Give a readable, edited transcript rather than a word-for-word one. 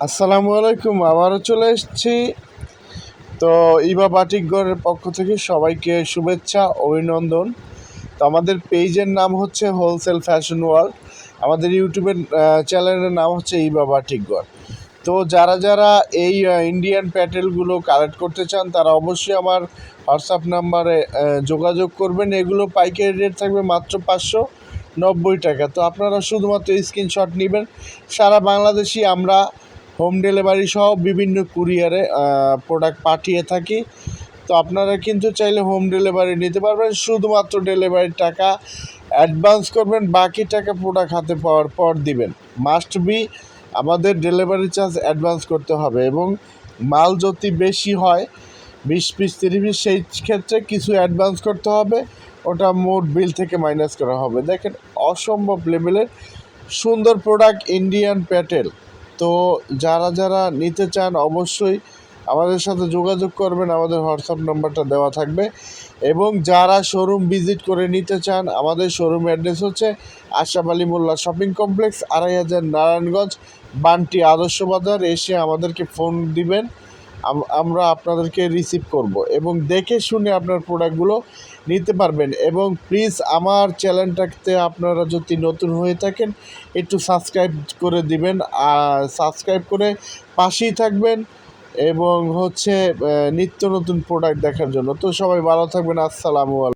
আসসালামু আলাইকুম। আবারও চলে এসেছি। তো ইবা বাটিকঘরের পক্ষ থেকে সবাইকে শুভেচ্ছা, অভিনন্দন। তো আমাদের পেজের নাম হচ্ছে হোলসেল ফ্যাশন ওয়ার্ল্ড। আমাদের ইউটিউবের চ্যানেলের নাম হচ্ছে ইবা বাটিকঘর। তো যারা যারা এই ইন্ডিয়ান প্যাটেলগুলো কালেক্ট করতে চান তারা অবশ্যই আমার হোয়াটসঅ্যাপ নাম্বারে যোগাযোগ করবেন। এগুলো পাইকারি রেট থাকবে মাত্র 590 টাকা। তো আপনারা শুধুমাত্র স্ক্রিনশট নেবেন। সারা বাংলাদেশই আমরা হোম ডেলিভারি সহ বিভিন্ন কুরিয়ারে প্রোডাক্ট পাঠিয়ে থাকি। তো আপনারা কিন্তু চাইলে হোম ডেলিভারি নিতে পারবেন। শুধুমাত্র ডেলিভারির টাকা অ্যাডভান্স করবেন, বাকি টাকা প্রোডাক্ট হাতে পাওয়ার পর দিবেন। মাস্ট বি আমাদের ডেলিভারি চার্জ অ্যাডভান্স করতে হবে, এবং মাল যদি বেশি হয় 20 পিস 30 পিস সেই ক্ষেত্রে কিছু অ্যাডভান্স করতে হবে, ওটা মোট বিল থেকে মাইনাস করা হবে। দেখেন অসম্ভব লেভেলের সুন্দর প্রোডাক্ট ইন্ডিয়ান প্যাটেল। তো যারা যারা নিতে চান অবশ্যই আমাদের সাথে যোগাযোগ করবেন। আমাদের হোয়াটসঅ্যাপ নাম্বারটা দেওয়া থাকবে। এবং যারা শোরুম ভিজিট করে নিতে চান, আমাদের শোরুম অ্যাড্রেস হচ্ছে আশরাফ আলী মোল্লা শপিং কমপ্লেক্স, 2500 নারায়ণগঞ্জ, বান্টি আদর্শ বাজার। এসে আমাদেরকে ফোন দিবেন, আমরা আপনাদেরকে রিসিভ করব এবং দেখে শুনে আপনার প্রোডাক্টগুলো নিতে পারবেন। এবং প্লিজ আমার চ্যানেলটাতে আপনারা যদি নতুন হয়ে থাকেন একটু সাবস্ক্রাইব করে দিবেন, আর সাবস্ক্রাইব করে পাশেই থাকবেন এবং হচ্ছে নিত্য নতুন প্রোডাক্ট দেখার জন্য। তো সবাই ভালো থাকবেন। আসসালামু আলাইকুম।